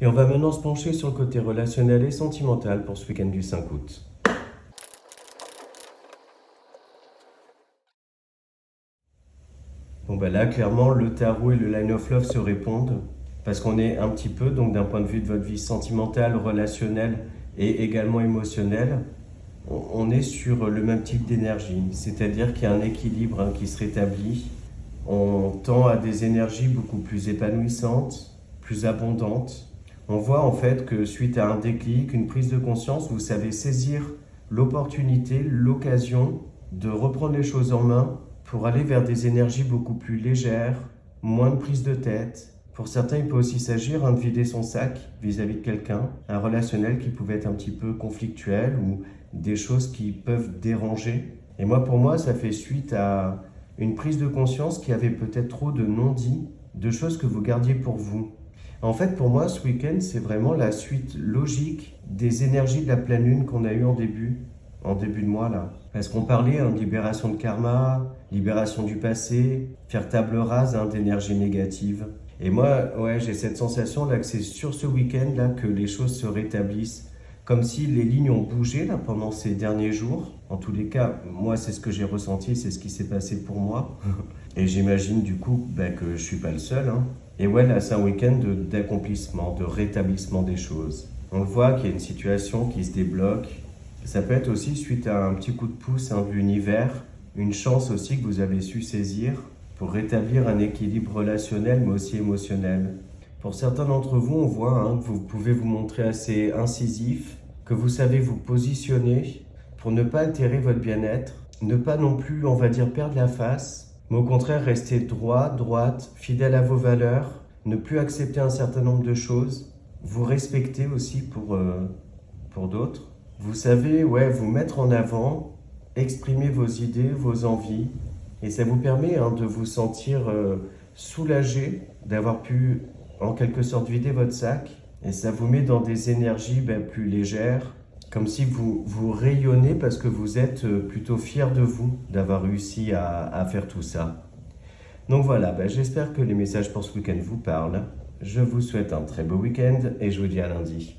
Et on va maintenant se pencher sur le côté relationnel et sentimental pour ce week-end du 5 août. Bon bah là, clairement, le tarot et le line of love se répondent parce qu'on est un petit peu, donc d'un point de vue de votre vie sentimentale, relationnelle et également émotionnelle, on est sur le même type d'énergie, c'est-à-dire qu'il y a un équilibre qui se rétablit. On tend à des énergies beaucoup plus épanouissantes, plus abondantes. On voit en fait que suite à un déclic, une prise de conscience, vous savez saisir l'opportunité, l'occasion de reprendre les choses en main pour aller vers des énergies beaucoup plus légères, moins de prise de tête. Pour certains, il peut aussi s'agir de vider son sac vis-à-vis de quelqu'un, un relationnel qui pouvait être un petit peu conflictuel ou des choses qui peuvent déranger. Et moi, pour moi, ça fait suite à une prise de conscience qui avait peut-être trop de non-dits, de choses que vous gardiez pour vous. En fait, pour moi, ce week-end, c'est vraiment la suite logique des énergies de la pleine lune qu'on a eues en début de mois là. Parce qu'on parlait de libération de karma, libération du passé, faire table rase d'énergie négative. Et moi, ouais, j'ai cette sensation là que c'est sur ce week-end là que les choses se rétablissent. Comme si les lignes ont bougé là pendant ces derniers jours. En tous les cas, moi, c'est ce que j'ai ressenti, c'est ce qui s'est passé pour moi. Et j'imagine du coup que je suis pas le seul. Et ouais, là, c'est un week-end d'accomplissement, de rétablissement des choses. On le voit qu'il y a une situation qui se débloque. Ça peut être aussi suite à un petit coup de pouce de l'univers, une chance aussi que vous avez su saisir pour rétablir un équilibre relationnel mais aussi émotionnel. Pour certains d'entre vous, on voit que vous pouvez vous montrer assez incisif, que vous savez vous positionner pour ne pas altérer votre bien-être, ne pas non plus, on va dire, perdre la face, mais au contraire rester droit, droite, fidèle à vos valeurs, ne plus accepter un certain nombre de choses, vous respecter aussi pour d'autres. Vous savez, ouais, vous mettre en avant, exprimer vos idées, vos envies, et ça vous permet de vous sentir soulagé d'avoir pu en quelque sorte vider votre sac, et ça vous met dans des énergies plus légères, comme si vous rayonnez parce que vous êtes plutôt fier de vous d'avoir réussi à faire tout ça. Donc voilà, j'espère que les messages pour ce week-end vous parlent. Je vous souhaite un très beau week-end et je vous dis à lundi.